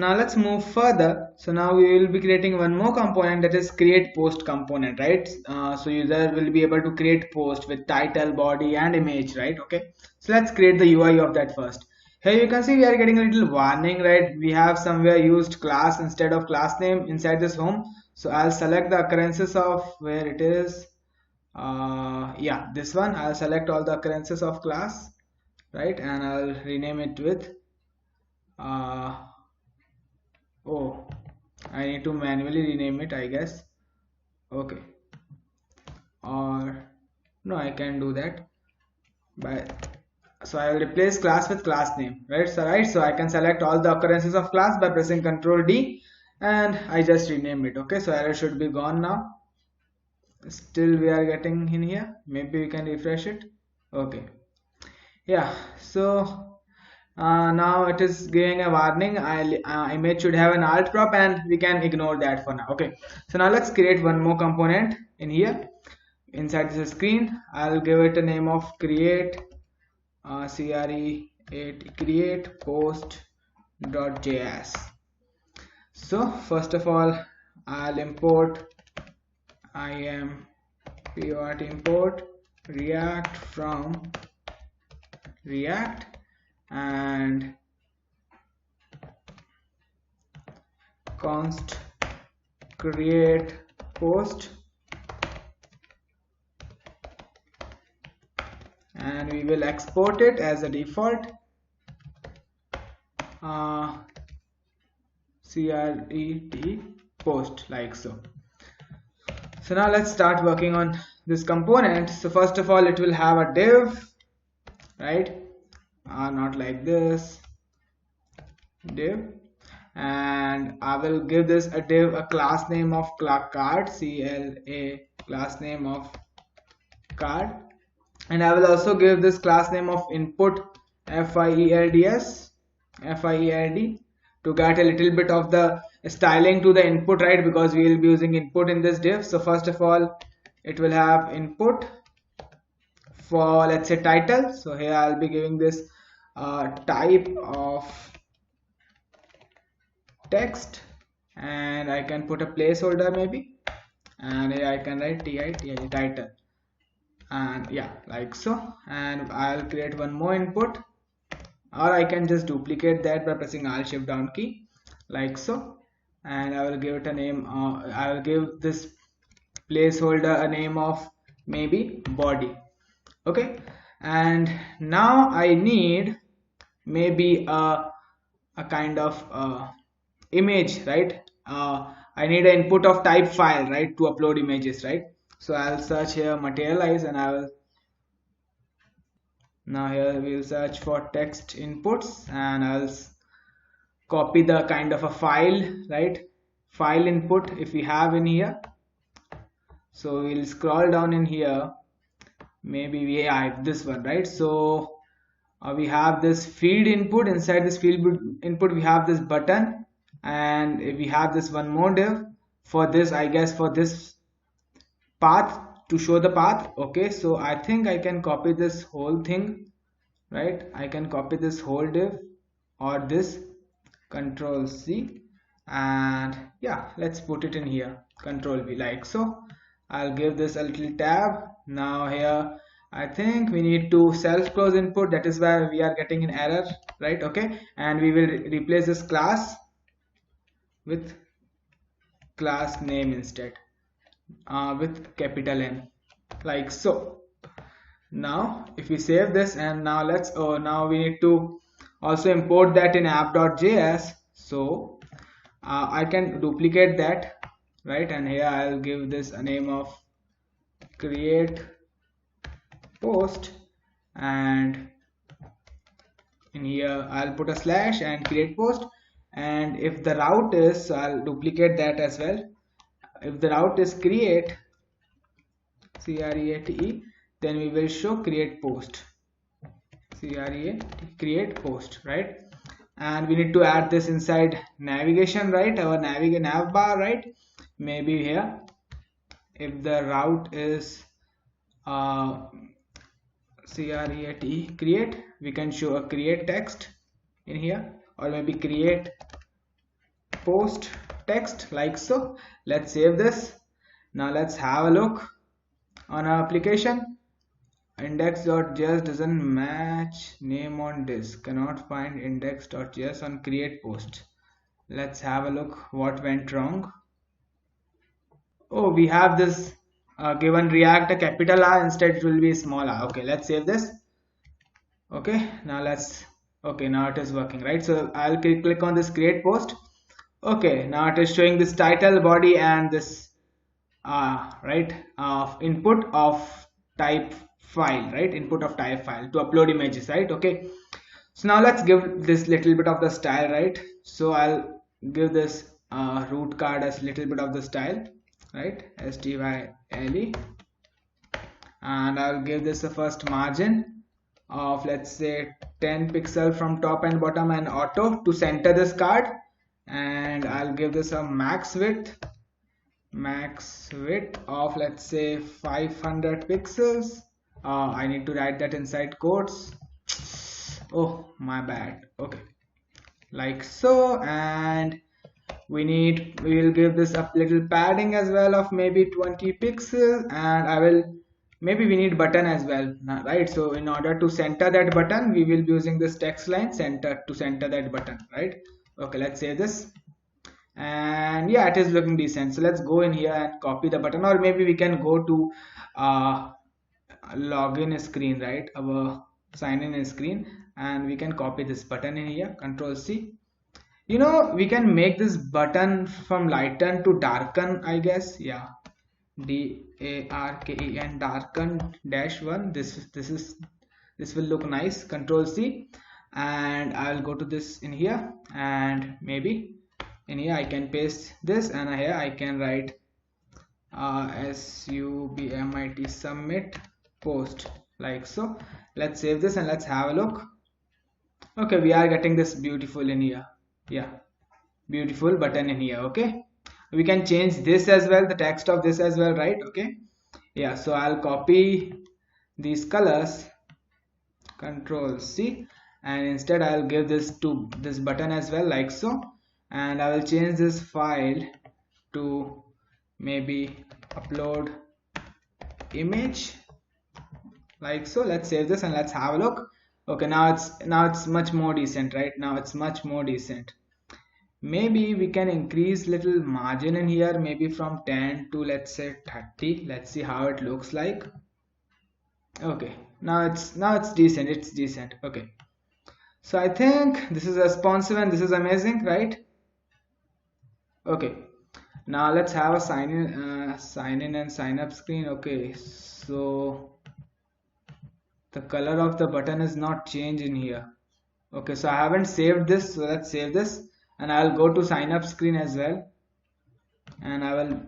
Now let's move further. So now we will be creating one more component, that is create post component, right? So user will be able to create post with title, body and image, right? Okay. So let's create the UI of that first. Here you can see we are getting a little warning, right? We have somewhere used class instead of class name inside this home. So I'll select the occurrences of where it is. Yeah, this one. I'll select all the occurrences of class, right? And I'll rename it with uh, oh, I need to manually rename it, I guess. Okay. Or no, I can do that. But so I will replace class with class name, right? So I can select all the occurrences of class by pressing Ctrl D, and I just rename it. Okay, so error should be gone now. Still we are getting in here. Maybe we can refresh it. Okay. Yeah. So now it is giving a warning. Image should have an alt prop, and we can ignore that for now. Okay, so now let's create one more component in here inside this screen. I'll give it a name of create create post.js. So first of all, I'll import import react from react and const create post, and we will export it as a default CRET post, like so. So now let's start working on this component. So first of all, it will have a div, right? Not like this, div, and I will give this a div a class name of card, CLA, class name of card, and I will also give this class name of input FIELDS to get a little bit of the styling to the input, right? Because we will be using input in this div. So first of all, it will have input for, let's say, title. So here I'll be giving this type of text, and I can put a placeholder maybe, and here I can write title, and yeah, like so. And I'll create one more input, or I can just duplicate that by pressing Alt Shift down key, like so. And I will give it a name. I will give this placeholder a name of maybe body. Okay, and now I need maybe a kind of image, right? I need an input of type file, right, to upload images, right? So I'll search here materialize, and I will now here we'll search for text inputs, and I'll copy the kind of a file, right? File input if we have in here. So we'll scroll down in here. Maybe we have this one, right? So we have this field input. Inside this field input we have this button, and we have this one more div for this, I guess, for this path, to show the path. Okay, so I think I can copy this whole thing, right? I can copy this whole div, or this, Control C, and yeah, let's put it in here, Control V, like so. I'll give this a little tab. Now here I think we need to self close input, that is why we are getting an error, right? Okay, and we will replace this class with class name instead, with capital N, like so. Now if we save this, and now now we need to also import that in app.js. So I can duplicate that, right? And here I'll give this a name of create post, and in here I'll put a slash and create post. And if the route is, so I'll duplicate that as well. If the route is create, CREATE, then we will show create post, create post, right? And we need to add this inside navigation, right? Our nav bar, right? Maybe here, if the route is create, we can show a create text in here, or maybe create post text like so. Let's save this. Now let's have a look on our application. Index.js doesn't match name on disk. Cannot find index.js on create post. Let's have a look what went wrong. Oh, we have this given React a capital R, instead it will be small r. Okay, let's save this. Okay, now now it is working, right? So I'll click on this create post. Okay, now it is showing this title, body, and this input of type file, right? Input of type file to upload images, right? Okay, so now let's give this little bit of the style, right? So I'll give this root card as little bit of the style, right? style, and I'll give this a first margin of, let's say, 10 pixel from top and bottom, and auto to center this card, and I'll give this a max width of, let's say, 500 pixels. I need to write that inside quotes. Oh, my bad. Okay, like so. And we will give this a little padding as well of maybe 20 pixels, and maybe we need button as well, right? So in order to center that button, we will be using this text line center to center that button, right? Okay, let's save this. And yeah, it is looking decent. So let's go in here and copy the button, or maybe we can go to login screen, right? Our sign in screen, and we can copy this button in here. Control C. You know, we can make this button from lighten to darken, I guess. Yeah, DARKEN, darken -1. This will look nice. Control C, and I'll go to this in here, and maybe in here I can paste this, and here I can write SUBMIT submit post, like so. Let's save this and let's have a look. Okay, we are getting this beautiful in here. Yeah, beautiful button in here. Okay, we can change this as well, the text of this as well, right? Okay, yeah, so I'll copy these colors, Control C, and instead I'll give this to this button as well, like so. And I will change this file to maybe upload image, like so. Let's save this and let's have a look. Okay, now it's much more decent, right? Now it's much more decent. Maybe we can increase little margin in here, maybe from 10 to, let's say, 30. Let's see how it looks like. Okay, now it's decent. Okay, so I think this is responsive and this is amazing, right? Okay, now let's have a sign in and sign up screen. Okay, so the color of the button is not changed in here. Okay, so I haven't saved this, so let's save this, and I'll go to sign up screen as well, and I will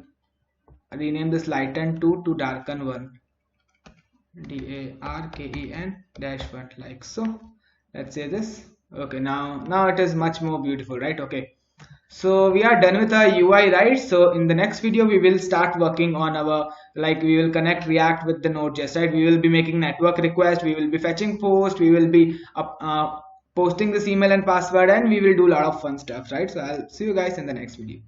rename this lighten 2 to darken 1, DARKEN -1, like so. Let's say this. Okay, now it is much more beautiful, right? Okay, so we are done with our UI, right? So in the next video we will start working on our, we will connect React with the Node.js, right? We will be making network request, we will be fetching post, we will be posting this email and password, and we will do a lot of fun stuff, right? So I'll see you guys in the next video.